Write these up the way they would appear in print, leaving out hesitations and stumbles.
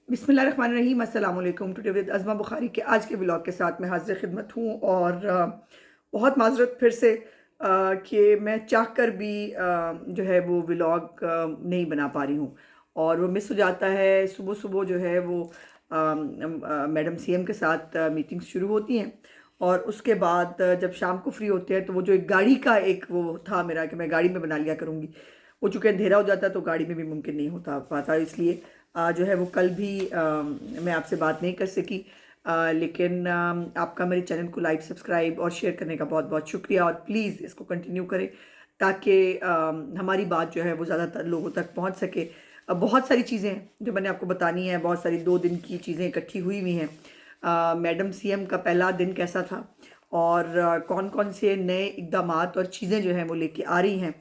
बिस्मिल्लाहिर्रहमानिर्रहीम अस्सलाम वालेकुम। टुडे विद अज़मा बुखारी के आज के व्लॉग के साथ मैं हाज़िर खिदमत हूँ और बहुत माज़रत फिर से कि मैं चाह कर भी जो है वो व्लॉग नहीं बना पा रही हूँ और वो मिस हो जाता है। सुबह सुबह जो है वो मैडम सीएम के साथ मीटिंग्स शुरू होती हैं और उसके बाद जब शाम को फ्री होते हैं तो वो जो एक गाड़ी का एक वो था मेरा कि मैं गाड़ी में बना लिया करूँगी, वो चूँकि अंधेरा हो जाता तो गाड़ी में भी मुमकिन नहीं होता पाता, इसलिए जो है वो कल भी मैं आपसे बात नहीं कर सकी। लेकिन आपका मेरे चैनल को लाइक सब्सक्राइब और शेयर करने का बहुत बहुत शुक्रिया और प्लीज़ इसको कंटिन्यू करें ताकि हमारी बात जो है वो ज़्यादातर लोगों तक पहुंच सके। बहुत सारी चीज़ें हैं जो मैंने आपको बतानी है, बहुत सारी 2 दिन की चीज़ें इकट्ठी हुई हुई हैं। मैडम सीएम का पहला दिन कैसा था और कौन कौन से नए इकदामात और चीज़ें जो हैं वो लेके आ रही हैं,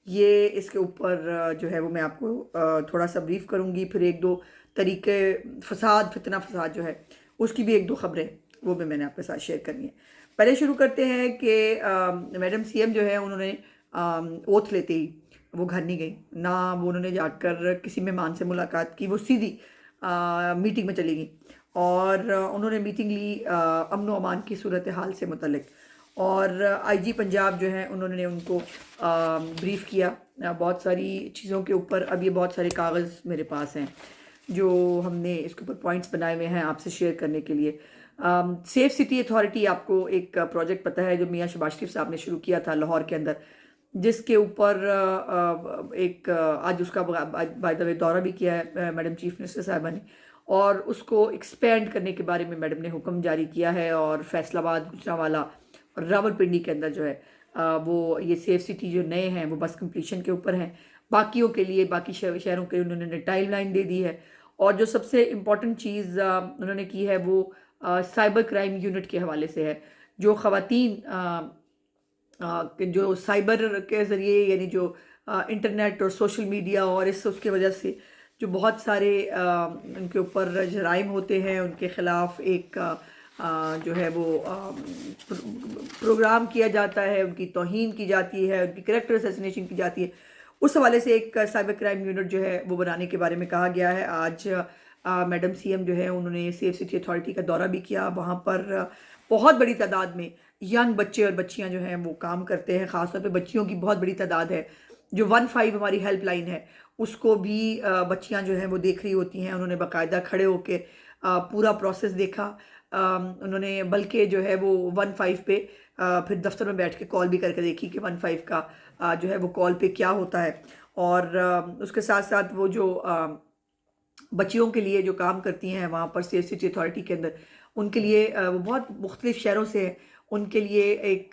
ये इसके ऊपर जो है वो मैं आपको थोड़ा सा ब्रीफ करूँगी। फिर एक दो तरीके फसाद फितना फसाद जो है उसकी भी एक दो ख़बरें वो भी मैंने आपके साथ शेयर करनी है। पहले शुरू करते हैं कि मैडम सीएम जो है उन्होंने ओथ लेते ही वो घर नहीं गई, ना वो उन्होंने जाकर किसी मेहमान से मुलाकात की, वो सीधी मीटिंग में चली गई और उन्होंने मीटिंग ली अमन व अमान की सूरत हाल से मुतल्लिक। और आईजी पंजाब जो है उन्होंने उनको ब्रीफ किया बहुत सारी चीज़ों के ऊपर। अब ये बहुत सारे कागज़ मेरे पास हैं जो हमने इसके ऊपर पॉइंट्स बनाए हुए हैं आपसे शेयर करने के लिए। सेफ सिटी अथॉरिटी, आपको एक प्रोजेक्ट पता है जो मियाँ शहबाज शरीफ साहब ने शुरू किया था लाहौर के अंदर, जिसके ऊपर एक आज उसका बाय द वे दौरा भी किया है मैडम चीफ मिनिस्टर साहबा ने, और उसको एक्सपेंड करने के बारे में मैडम ने हुक्म जारी किया है। और फैसलाबाद, गुजरांवाला और रावलपिंडी के अंदर जो है वो ये सेफ सिटी जो नए हैं वो बस कंप्लीशन के ऊपर हैं। बाकियों के लिए, बाकी शहरों के लिए उन्होंने टाइम लाइन दे दी है। और जो सबसे इम्पॉर्टेंट चीज़ उन्होंने की है वो साइबर क्राइम यूनिट के हवाले से है। जो ख़वातीन कि जो साइबर के ज़रिए, यानी जो इंटरनेट और सोशल मीडिया और इस उसकी वजह से जो बहुत सारे उनके ऊपर जराइम होते हैं, उनके ख़िलाफ़ एक जो है वो प्रोग्राम किया जाता है, उनकी तौहीन की जाती है, उनकी कैरेक्टर असैसिनेशन की जाती है। उस हवाले से एक साइबर क्राइम यूनिट जो है वो बनाने के बारे में कहा गया है। आज मैडम सीएम जो है उन्होंने सेफ सिटी अथॉरिटी का दौरा भी किया। वहाँ पर बहुत बड़ी तादाद में यंग बच्चे और बच्चियां जो हैं वो काम करते हैं, ख़ासतौर पे बच्चियों की बहुत बड़ी तादाद है। जो 15 हमारी हेल्पलाइन है उसको भी बच्चियां जो हैं वो देख रही होती हैं। उन्होंने बाकायदा खड़े होकर पूरा प्रोसेस देखा। उन्होंने बल्कि जो है वो 15 पे फिर दफ्तर में बैठ के कॉल भी करके देखी कि 15 का जो है वो कॉल पे क्या होता है। और उसके साथ साथ वो जो बच्चियों के लिए जो काम करती हैं वहाँ पर सेफ सिटी अथॉरिटी के अंदर, उनके लिए वो बहुत मुख्तलिफ शहरों से हैं, उनके लिए एक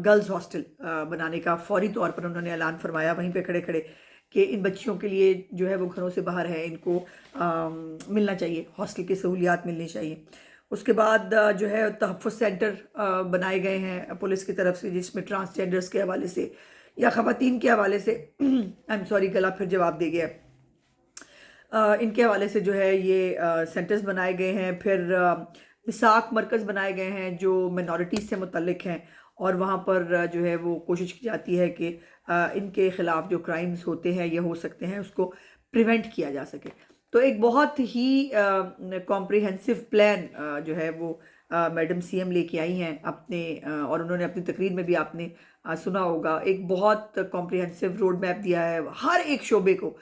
गर्ल्स हॉस्टल बनाने का फ़ौरी तौर पर उन्होंने ऐलान फरमाया वहीं पे खड़े खड़े कि इन बच्चियों के लिए जो है वो घरों से बाहर है, इनको मिलना चाहिए, हॉस्टल की सहूलियात मिलनी चाहिए। उसके बाद जो है तहफ़्फ़ुज़ सेंटर बनाए गए हैं पुलिस की तरफ से, जिसमें ट्रांसजेंडर्स के हवाले से या ख़वातीन के हवाले से आई एम सॉरी गला फिर जवाब दे गया, इनके हवाले से जो है ये सेंटर्स बनाए गए हैं। फिर मिसाक मरकज़ बनाए गए हैं जो मिनॉरिटीज़ से मुतल्लिक हैं, और वहाँ पर जो है वो कोशिश की जाती है कि इनके ख़िलाफ़ जो क्राइम्स होते हैं या हो सकते हैं उसको प्रिवेंट किया जा सके। तो एक बहुत ही कॉम्प्रिहेंसिव प्लान जो है वो मैडम सीएम लेके आई हैं अपने और उन्होंने अपनी तकरीर में भी आपने सुना होगा, एक बहुत कॉम्प्रिहेंसिव रोड मैप दिया है हर एक शोबे को।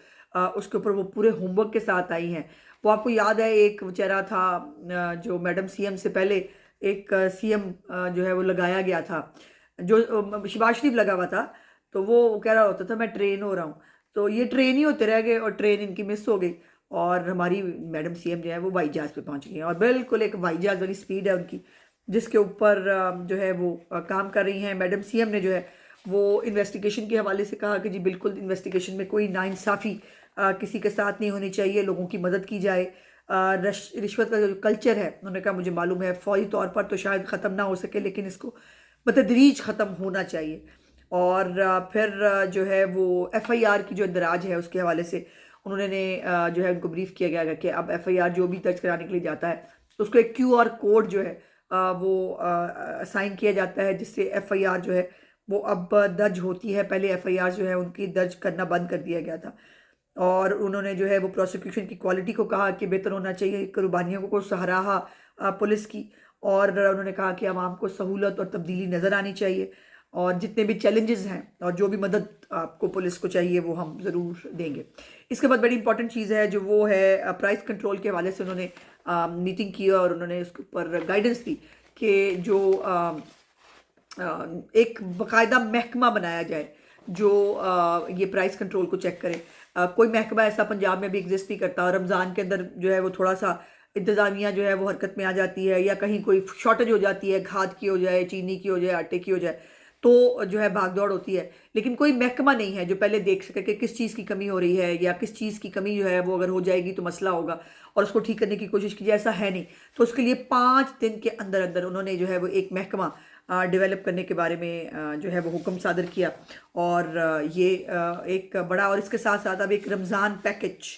उसके ऊपर वो पूरे होमवर्क के साथ आई हैं। वो आपको याद है एक चेहरा था जो मैडम सीएम से पहले एक सीएम जो है वो लगाया गया था, जो शहबाज शरीफ लगा हुआ था, तो वो कह रहा होता था मैं ट्रेन हो रहा हूँ। तो ये ट्रेन ही होते रह गए और ट्रेन इनकी मिस हो गई और हमारी मैडम सीएम जो है वो हवाई जहाज़ पे पहुंच गई हैं और बिल्कुल एक हवाई जहाज़ वाली स्पीड है उनकी, जिसके ऊपर जो है वो काम कर रही हैं। मैडम सीएम ने जो है वो इन्वेस्टिगेशन के हवाले से कहा कि जी बिल्कुल इन्वेस्टिगेशन में कोई नाइंसाफ़ी किसी के साथ नहीं होनी चाहिए, लोगों की मदद की जाए। रिश्वत का जो कल्चर है, उन्होंने कहा मुझे मालूम है फ़ौरी तौर पर तो शायद ख़त्म ना हो सके, लेकिन इसको बतदरीज ख़त्म होना चाहिए। और फिर जो है वो एफआईआर की जो इंदराज है उसके हवाले से उन्होंने जो है उनको ब्रीफ किया गया कि अब एफआईआर जो भी दर्ज कराने के लिए जाता है तो उसको एक क्यूआर कोड जो है वो असाइन किया जाता है, जिससे एफआईआर जो है वो अब दर्ज होती है। पहले एफआईआर जो है उनकी दर्ज करना बंद कर दिया गया था। और उन्होंने जो है वो प्रोसिक्यूशन की क्वालिटी को कहा कि बेहतर होना चाहिए, कुर्बानियों को सराहा पुलिस की। और उन्होंने कहा कि आवाम को सहूलत और तब्दीली नज़र आनी चाहिए, और जितने भी चैलेंजेस हैं और जो भी मदद आपको पुलिस को चाहिए वो हम ज़रूर देंगे। इसके बाद बड़ी इंपॉर्टेंट चीज़ है जो वो है प्राइस कंट्रोल के हवाले से उन्होंने मीटिंग की और उन्होंने उसके ऊपर गाइडेंस दी कि जो एक बाकायदा महकमा बनाया जाए जो ये प्राइस कंट्रोल को चेक करे। कोई महकमा ऐसा पंजाब में भी एग्जिस्ट नहीं करता, और रमज़ान के अंदर जो है वो थोड़ा सा इंतज़ामिया जो है वो हरकत में आ जाती है, या कहीं कोई शॉर्टेज हो जाती है, खाद की हो जाए, चीनी की हो जाए, आटे की हो जाए, तो जो है भाग दौड़ होती है। लेकिन कोई महकमा नहीं है जो पहले देख सके कि किस चीज़ की कमी हो रही है, या किस चीज़ की कमी जो है वो अगर हो जाएगी तो मसला होगा और उसको ठीक करने की कोशिश कीजिए, ऐसा है नहीं। तो उसके लिए 5 दिन के अंदर अंदर उन्होंने जो है वो एक महकमा डेवलप करने के बारे में जो है वो हुक्म सादर किया। और ये एक बड़ा, और इसके साथ साथ अब एक रमज़ान पैकेज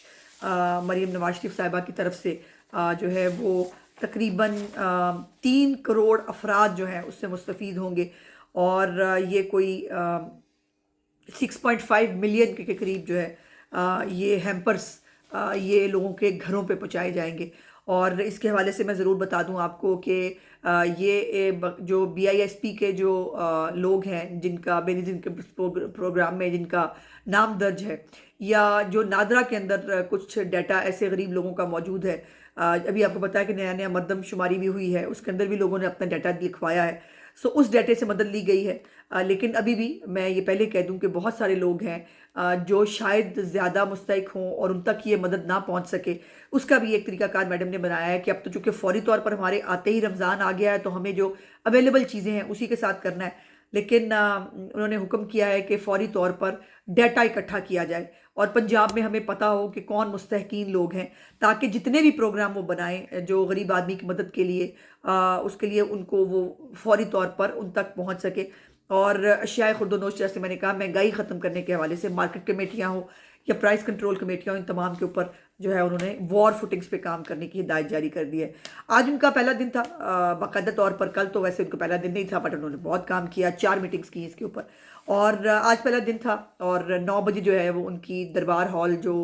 मरीम नवाज शरीफ साहिबा की तरफ से जो है वो तकरीबन 3 करोड़ अफराद जो हैं उससे मुस्तफ़ीद होंगे, और ये कोई 6.5 मिलियन के करीब जो है ये हैम्पर्स ये लोगों के घरों पे पहुंचाए जाएंगे। और इसके हवाले से मैं ज़रूर बता दूं आपको कि जो BISP के जो लोग हैं जिनका बेनिजिन के प्रोग्राम में जिनका नाम दर्ज है, या जो नादरा के अंदर कुछ डाटा ऐसे गरीब लोगों का मौजूद है, अभी आपको पता है कि नया नया मरदमशुमारी भी हुई है, उसके अंदर भी लोगों ने अपना डाटा लिखवाया है। सो उस डाटे से मदद ली गई है। लेकिन अभी भी मैं ये पहले कह दूं कि बहुत सारे लोग हैं जो शायद ज़्यादा मुस्तहिक हों और उन तक ये मदद ना पहुंच सके। उसका भी एक तरीकाकार मैडम ने बनाया है कि अब तो चूँकि फौरी तौर पर हमारे आते ही रमज़ान आ गया है तो हमें जो अवेलेबल चीज़ें हैं उसी के साथ करना है। लेकिन उन्होंने हुक्म किया है कि फौरी तौर पर डाटा इकट्ठा किया जाए और पंजाब में हमें पता हो कि कौन मुस्तहकीन लोग हैं, ताकि जितने भी प्रोग्राम वो बनाएं जो गरीब आदमी की मदद के लिए उसके लिए उनको वो फौरी तौर पर उन तक पहुंच सके। और अशियाए खुर्दोनोश, जैसे मैंने कहा, महंगाई ख़त्म करने के हवाले से मार्केट कमेटियाँ हो या प्राइस कंट्रोल कमेटियाँ हो, इन तमाम के ऊपर जो है उन्होंने वॉर फुटिंग्स पे काम करने की हिदायत जारी कर दी है। आज उनका पहला दिन था बाकायदा तौर पर। कल तो वैसे उनका पहला दिन नहीं था, बट उन्होंने बहुत काम किया, 4 मीटिंग्स की इसके ऊपर। और आज पहला दिन था और 9 बजे जो है वो उनकी दरबार हॉल जो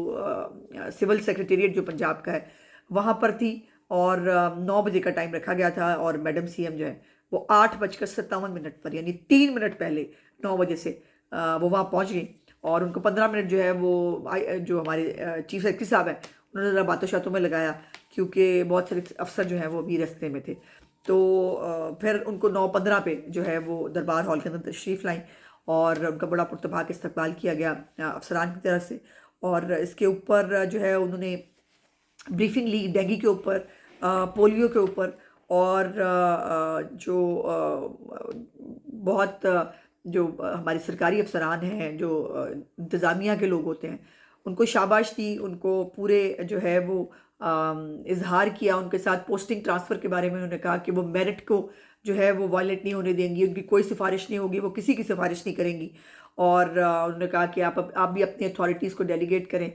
सिविल सेक्रेटेरिएट जो पंजाब का है वहाँ पर थी, और 9 बजे का टाइम रखा गया था। और मैडम CM जो है वो 8:57 पर, यानी 3 मिनट पहले 9 बजे से वो वहाँ पहुँच गई। और उनको 15 मिनट जो है वो जो हमारे चीफ सेक्रेटरी साहब हैं उन्होंने ज़रा बातों शातों में लगाया, क्योंकि बहुत सारे अफसर जो हैं वो अभी रास्ते में थे। तो फिर उनको 9:15 पे जो है वो दरबार हॉल के अंदर तशरीफ़ लाई और उनका बड़ा पुरतबाक इस्तकबाल किया गया अफसरान की तरफ से। और इसके ऊपर जो है उन्होंने ब्रीफिंग ली डेंगू के ऊपर, पोलियो के ऊपर, और जो बहुत जो हमारे सरकारी अफसरान हैं, जो इंतज़ामिया के लोग होते हैं, उनको शाबाश दी, उनको पूरे जो है वो इजहार किया। उनके साथ पोस्टिंग ट्रांसफ़र के बारे में उन्होंने कहा कि वो मेरिट को जो है वो वायलेट नहीं होने देंगी, उनकी कोई सिफारिश नहीं होगी, वो किसी की सिफारिश नहीं करेंगी। और उन्होंने कहा कि आप भी अपनी अथॉरिटीज़ को डेलीगेट करें।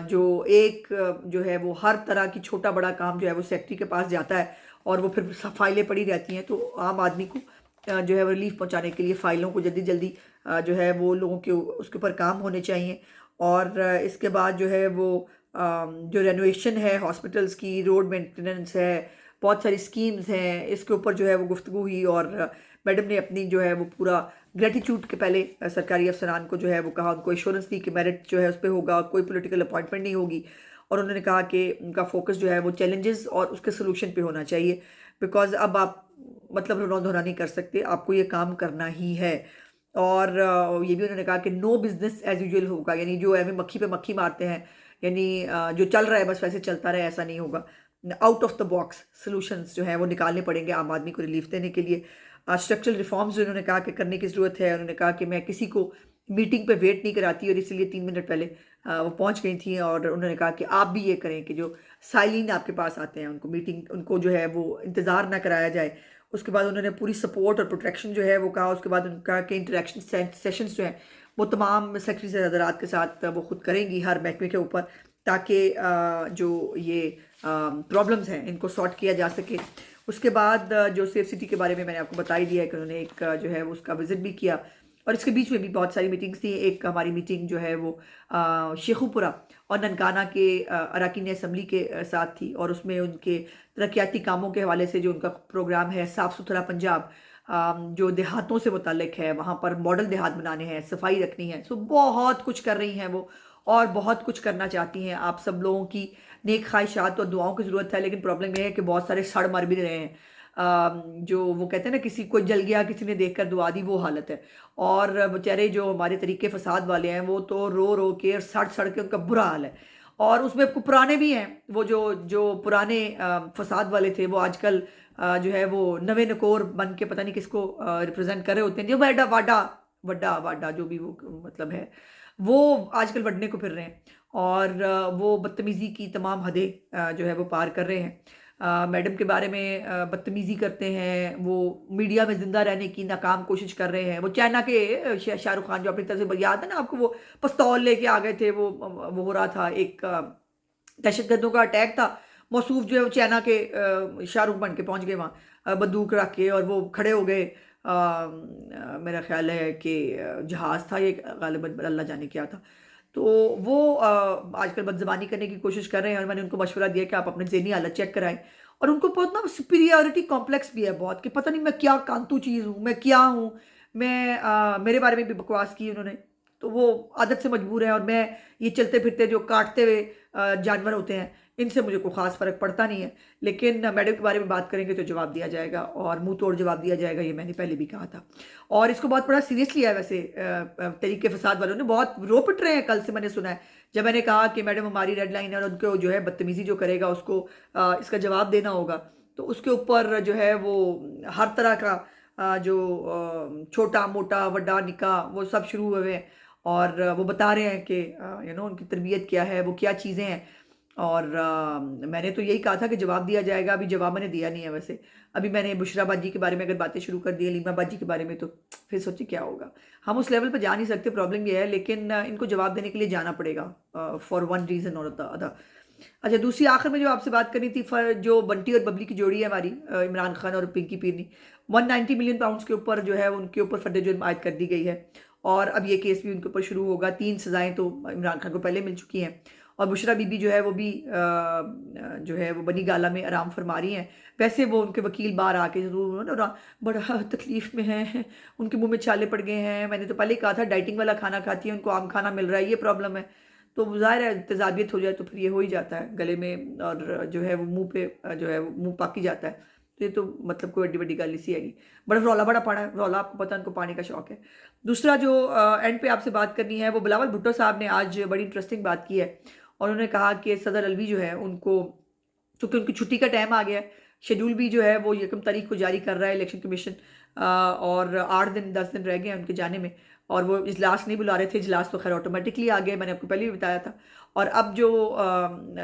जो एक जो है वो हर तरह की छोटा बड़ा काम जो है वो सेक्रेटरी के पास जाता है और वो फिर फाइलें पड़ी रहती हैं, तो आम आदमी को जो है वो रिलीफ पहुंचाने के लिए फ़ाइलों को जल्दी जल्दी जो है वो लोगों के उसके ऊपर काम होने चाहिए। और इसके बाद जो है वो जो रेनोवेशन है हॉस्पिटल्स की, रोड मेंटेनेंस है, बहुत सारी स्कीम्स हैं, इसके ऊपर जो है वो गुफ्तगू हुई। और मैडम ने अपनी जो है वो पूरा ग्रेटिट्यूड के पहले सरकारी अफसरान को जो है वो कहा, उनको एश्योरेंस दी कि मेरिट जो है उस पर होगा, कोई पॉलिटिकल अपॉइंटमेंट नहीं होगी। और उन्होंने कहा कि उनका फोकस जो है वो चैलेंजेस और उसके सोल्यूशन पे होना चाहिए, बिकॉज अब आप मतलब रोना धोना नहीं कर सकते, आपको ये काम करना ही है। और ये भी उन्होंने कहा कि नो बिजनेस एज यूजुअल होगा, यानी जो है मक्खी पे मक्खी मारते हैं, यानी जो चल रहा है बस वैसे चलता रहे, ऐसा नहीं होगा। Out of the box solutions जो है वो निकालने पड़ेंगे आम आदमी को रिलीफ देने के लिए। स्ट्रक्चरल रिफॉर्म्स जो उन्होंने कहा कि करने की ज़रूरत है। उन्होंने कहा कि मैं किसी को मीटिंग पे वेट नहीं कराती और इसीलिए 3 मिनट पहले वो पहुंच गई थी। और उन्होंने कहा कि आप भी ये करें कि जो साइलिन आपके पास आते हैं उनको मीटिंग उनको जो है वो इंतज़ार ना कराया जाए। उसके बाद उन्होंने पूरी सपोर्ट और प्रोटेक्शन जो है वो कहा। उसके बाद उन्होंने कहा कि इंटरेक्शन सेशंस जो हैं वो तमाम सेक्रेटरी से हज़रात के साथ वो खुद करेंगी हर महकमे के ऊपर, ताकि जो ये प्रॉब्लम्स हैं इनको सॉर्ट किया जा सके। उसके बाद जो सेफ सिटी के बारे में मैंने आपको बता ही दिया है कि उन्होंने एक जो है उसका विज़िट भी किया और इसके बीच में भी बहुत सारी मीटिंग्स थी। एक हमारी मीटिंग जो है वो शेखुपुरा और ननकाना के अरकान असम्बली के साथ थी, और उसमें उनके तरक्याती कामों के हवाले से जो उनका प्रोग्राम है साफ़ सुथरा पंजाब, जो देहातों से मुतल्लिक है, वहाँ पर मॉडल देहात बनाने हैं, सफाई रखनी है। सो बहुत कुछ कर रही हैं वो, और बहुत कुछ करना चाहती हैं। आप सब लोगों की नेक ख्वाहिशात और दुआओं की ज़रूरत है, लेकिन प्रॉब्लम यह है कि बहुत सारे सड़ मर भी रहे हैं। जो वो कहते हैं ना, किसी को जल गया, किसी ने देखकर दुआ दी, वो हालत है। और बेचारे जो हमारे तरीके फसाद वाले हैं वो तो रो रो के और सड़ सड़ के उनका बुरा हाल है। और उसमें पुराने भी हैं, वो जो जो पुराने फसाद वाले थे वो आजकल जो है वो नवे नकोर बन के पता नहीं किसको रिप्रेजेंट कर रहे होते हैं, जो वाडा वाडा वड्डा वाडा जो भी वो मतलब है, वो आजकल वडने को फिर रहे हैं। और वो बदतमीज़ी की तमाम हदें जो है वो पार कर रहे हैं। मैडम के बारे में बदतमीज़ी करते हैं, वो मीडिया में ज़िंदा रहने की नाकाम कोशिश कर रहे हैं। वो चाइना के शाहरुख खान जो अपनी तरफ से, याद है ना आपको, वो पिस्तौल लेके आ गए थे, वो हो रहा था एक दहशतगर्दों का अटैक था। मौसूफ जो है वो चाइना के शाहरुख बन के पहुंच गए वहाँ, बंदूक रख के, और वो खड़े हो गए। मेरा ख्याल है कि जहाज़ था ये, गालिबन अल्लाह जाने क्या था। तो वो आजकल बदज़बानी करने की कोशिश कर रहे हैं, और मैंने उनको मशवरा दिया कि आप अपनी ज़हनी हालत चेक कराएं। और उनको बहुत ना सुपीरियरिटी कॉम्प्लेक्स भी है बहुत, कि पता नहीं मैं क्या कांतु चीज़ हूँ, मैं क्या हूँ। मेरे बारे में भी बकवास की उन्होंने, तो वो आदत से मजबूर है। और मैं ये चलते फिरते जो काटते हुए जानवर होते हैं, इनसे मुझे कोई ख़ास फ़र्क पड़ता नहीं है। लेकिन मैडम के बारे में बात करेंगे तो जवाब दिया जाएगा, और मुंह तोड़ जवाब दिया जाएगा, ये मैंने पहले भी कहा था। और इसको बहुत बड़ा सीरियस लिया है वैसे तरीके फसाद वालों ने, बहुत रो पिट रहे हैं। कल से मैंने सुना है, जब मैंने कहा कि मैडम हमारी रेड लाइन है और उनको जो है बदतमीज़ी जो करेगा उसको इसका जवाब देना होगा, तो उसके ऊपर जो है वो हर तरह का जो छोटा मोटा वड्डा निका वो सब शुरू हुए हैं। और वो बता रहे हैं कि उनकी तरबियत क्या है, वो क्या चीज़ें हैं। और मैंने तो यही कहा था कि जवाब दिया जाएगा, अभी जवाब मैंने दिया नहीं है वैसे। अभी मैंने बुशरा बाजी के बारे में अगर बातें शुरू कर दी, लीमा बाजी के बारे में, तो फिर सोचिए क्या होगा। हम उस लेवल पर जा नहीं सकते, प्रॉब्लम ये है। लेकिन इनको जवाब देने के लिए जाना पड़ेगा फॉर वन रीज़न और द अदर। अच्छा, दूसरी आखिर में जो आपसे बात करनी थी, जो बंटी और बबली की जोड़ी है हमारी, इमरान खान और पिंकी पीरनी, 190 मिलियन पाउंड्स के ऊपर जो है उनके ऊपर फर्द जुर्म आयद कर दी गई है। और अब ये केस भी उनके ऊपर शुरू होगा। 3 सज़ाएं तो इमरान खान को पहले मिल चुकी हैं, और बुशरा बीबी जो है वो भी जो है वो बनी गाला में आराम फरमा रही हैं। वैसे वो उनके वकील बाहर आके ज़रूर ना बड़ा तकलीफ़ में हैं, उनके मुंह में छाले पड़ गए हैं। मैंने तो पहले ही कहा था डाइटिंग वाला खाना खाती है, उनको आम खाना मिल रहा है, ये प्रॉब्लम है। तो ज़ाहिर है तेज़ाबियत हो जाए तो फिर ये हो ही जाता है गले में, और जो है वो मुँह पे जो है वो मुँह पक ही जाता है। तो ये तो मतलब कोई बड़ी बड़ी गल सी हैगी। बड़ा रौला बड़ा पड़ा है, रौला आपको पता है, उनको पानी का शौक है। दूसरा जो एंड पे आपसे बात करनी है, वो बिलावल भुट्टो साहब ने आज बड़ी इंटरेस्टिंग बात की है। और उन्होंने कहा कि सदर अलवी जो है उनको, चूँकि उनकी छुट्टी का टाइम आ गया है, शेड्यूल भी जो है वो 1 तारीख को जारी कर रहा है इलेक्शन कमीशन, और 8 दिन 10 दिन रह गए हैं उनके जाने में। और वो इजलास नहीं बुला रहे थे, इजलास तो खैर ऑटोमेटिकली आ गए, मैंने आपको पहले भी बताया था। और अब जो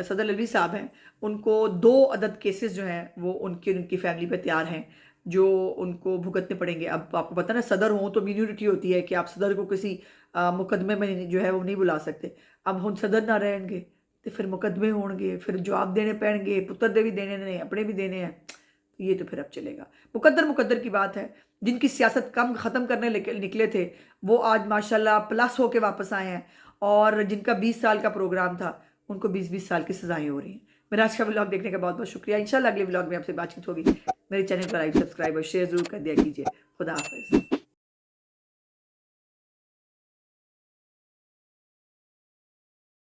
सदर अलवी साहब हैं, उनको 2 अदद केसेस जो हैं वो उनकी फैमिली पे तैयार हैं, जो उनको भुगतने पड़ेंगे। अब आपको पता ना, सदर हों तो इम्यूनिटी होती है कि आप सदर को किसी मुकदमे में जो है वो नहीं बुला सकते। अब हम सदर ना रहेंगे तो फिर मुकदमे होंगे, फिर जवाब देने पैणगे, पुत्र दे भी देने ने, अपने भी देने हैं। तो ये तो फिर अब चलेगा। मुकद्दर की बात है। जिनकी सियासत कम ख़त्म करने निकले थे, वो आज माशाल्लाह प्लस होके वापस आए हैं। और जिनका 20 साल का प्रोग्राम था, उनको 20-20 साल की सज़ाएँ हो रही हैं। मेरा आज का व्लॉग देखने का बहुत बहुत शुक्रिया। इंशाल्लाह अगले व्लॉग में आपसे बातचीत होगी। मेरे चैनल को लाइक, सब्सक्राइब और शेयर ज़रूर कर दिया कीजिए। खुदा हाफ़िज़।